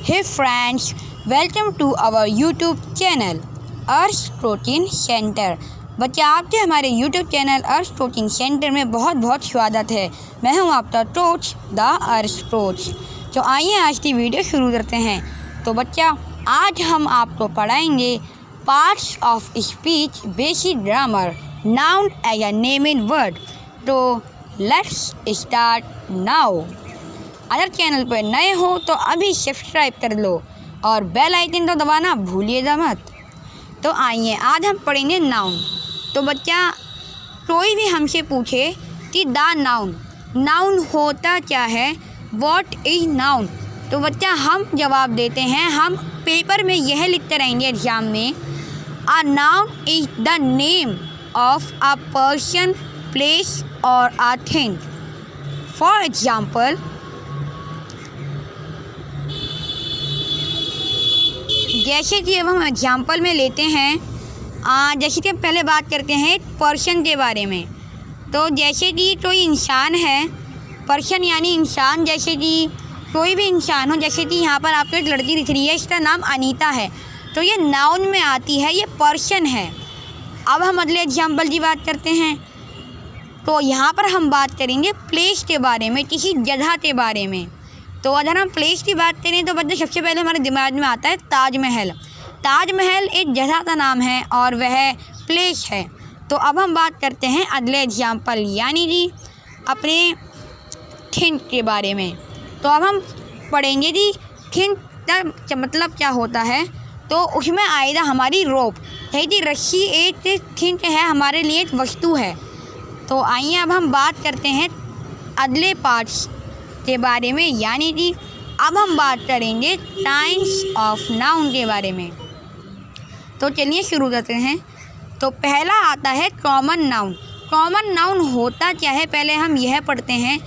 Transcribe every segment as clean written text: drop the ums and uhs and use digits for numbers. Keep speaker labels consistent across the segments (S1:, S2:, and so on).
S1: Hey friends, welcome to our YouTube channel अर्श protein centre. बच्चे आपके हमारे YouTube चैनल अर्श प्रोटीन सेंटर में बहुत बहुत स्वागत है। मैं हूं आपका कोच द अर्श कोच। तो आइए आज की वीडियो शुरू करते हैं। तो बच्चा आज हम आपको पढ़ाएंगे parts of speech basic grammar noun as a naming word. तो लेट्स स्टार्ट नाउ। अगर चैनल पर नए हो तो अभी सब्सक्राइब कर लो और बेल आइकन तो दबाना भूलिएगा मत। तो आइए आज हम पढ़ेंगे नाउन। तो बच्चा कोई भी हमसे पूछे कि द नाउन होता क्या है, व्हाट इज नाउन, तो बच्चा हम जवाब देते हैं, हम पेपर में यह लिखते रहेंगे एग्जाम में, a noun is the name of a person, place और अ थिंग। फॉर एग्जाम्पल, जैसे कि अब हम एग्जाम्पल में लेते हैं, जैसे कि पहले बात करते हैं पर्सन के बारे में। तो जैसे कि कोई इंसान है, पर्सन यानी इंसान, जैसे कि कोई भी इंसान हो, जैसे कि यहाँ पर आपको एक लड़की दिख रही है, इसका नाम अनीता है, तो ये नाउन में आती है, ये पर्सन है। अब हम अगले एग्जाम्पल की बात करते हैं। तो यहाँ पर हम बात करेंगे प्लेस के बारे में, किसी जगह के बारे में। तो अगर हम प्लेस की बात करें तो बच्चे सबसे पहले हमारे दिमाग में आता है ताजमहल। ताजमहल एक जगह का नाम है और वह प्लेस है। तो अब हम बात करते हैं अगले एग्जाम्पल यानी कि अपने थिंग के बारे में। तो अब हम पढ़ेंगे कि थिंग का मतलब क्या होता है। तो उसमें आएगा हमारी रोप, यही कि रस्सी एक थिंग है, हमारे लिए एक वस्तु है। तो आइए अब हम बात करते हैं अगले पार्ट्स के बारे में, यानी कि अब हम बात करेंगे टाइप्स ऑफ नाउन के बारे में। तो चलिए शुरू करते हैं। तो पहला आता है कॉमन नाउन। कॉमन नाउन होता क्या है, पहले हम यह पढ़ते हैं,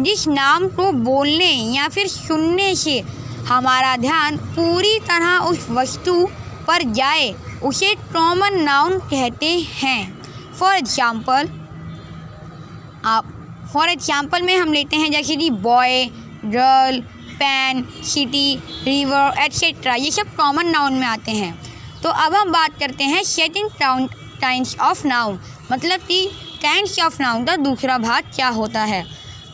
S1: जिस नाम को बोलने या फिर सुनने से हमारा ध्यान पूरी तरह उस वस्तु पर जाए उसे कॉमन नाउन कहते हैं। फॉर एग्जाम्पल में हम लेते हैं जैसे कि boy, girl, pen, city, river etcetera, ये सब कॉमन नाउन में आते हैं। तो अब हम बात करते हैं सेकंड टाइप्स ऑफ नाउन, मतलब कि टाइप्स ऑफ नाउन का दूसरा भाग क्या होता है।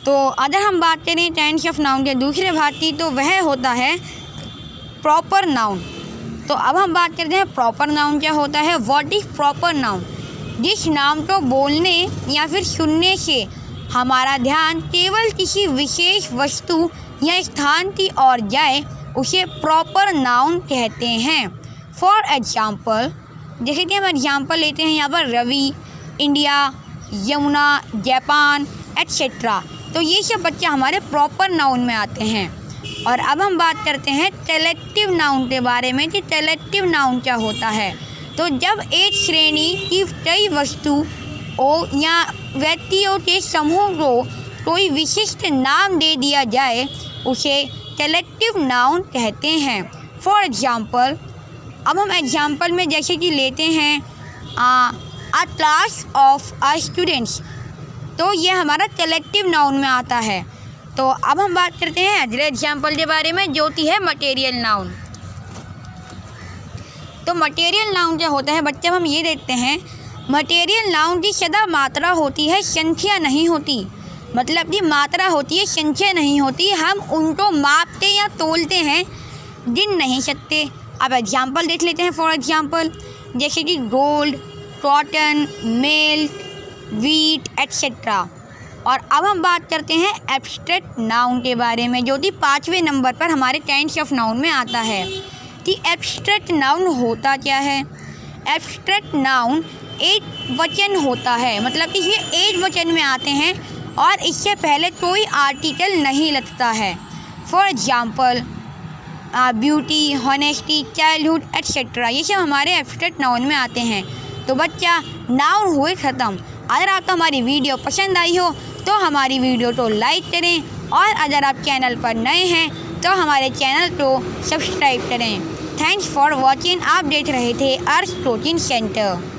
S1: तो अगर हम बात करें टाइप्स ऑफ नाउन के दूसरे भाग की, तो वह होता है प्रॉपर नाउन। तो अब हम बात करते हैं प्रॉपर नाउन क्या होता है। व्हाट इज प्रॉपर नाउन, जिस नाम को बोलने या फिर सुनने से हमारा ध्यान केवल किसी विशेष वस्तु या स्थान की ओर जाए उसे प्रॉपर नाउन कहते हैं। फॉर एग्जाम्पल, जैसे कि हम एग्जाम्पल लेते हैं यहाँ पर Ravi, India, Yamuna, Japan etcetera, तो ये सब बच्चे हमारे प्रॉपर नाउन में आते हैं। और अब हम बात करते हैं कलेक्टिव नाउन के बारे में कि कलेक्टिव नाउन क्या होता है। तो जब एक श्रेणी की कई वस्तु या व्यक्तियों के समूह को कोई विशिष्ट नाम दे दिया जाए उसे कलेक्टिव नाउन कहते हैं। फॉर एग्जाम्पल, अब हम एग्जाम्पल में जैसे कि लेते हैं अ क्लास ऑफ अ स्टूडेंट्स, तो ये हमारा कलेक्टिव नाउन में आता है। तो अब हम बात करते हैं अगले एग्जाम्पल के बारे में, जो कि है मटेरियल नाउन। तो मटेरियल नाउन क्या होता है बच्चे, हम ये देखते हैं, मटेरियल नाउन की सदा मात्रा होती है, संख्या नहीं होती। मतलब कि मात्रा होती है, संख्या नहीं होती। हम उनको मापते या तोलते हैं, गिन नहीं सकते। अब एग्जाम्पल देख लेते हैं। फॉर एग्जाम्पल, जैसे कि gold, cotton, milk, wheat etcetera. और अब हम बात करते हैं एब्स्ट्रैक्ट नाउन के बारे में, जो कि 5वें नंबर पर हमारे टाइप्स ऑफ नाउन में आता है। कि एब्स्ट्रैक्ट नाउन होता क्या है। एब्स्ट्रैक्ट नाउन एक वचन होता है, मतलब कि ये एक वचन में आते हैं और इससे पहले कोई आर्टिकल नहीं लगता है। For example, beauty, honesty, childhood etcetera, ये सब हमारे एब्स्ट्रैक्ट नाउन में आते हैं। तो बच्चा नाउन हुए ख़त्म। अगर आपको हमारी वीडियो पसंद आई हो तो हमारी वीडियो को लाइक करें, और अगर आप चैनल पर नए हैं तो हमारे चैनल को सब्सक्राइब करें। Thanks for watching. आप देख रहे थे अर्श कोचिंग सेंटर।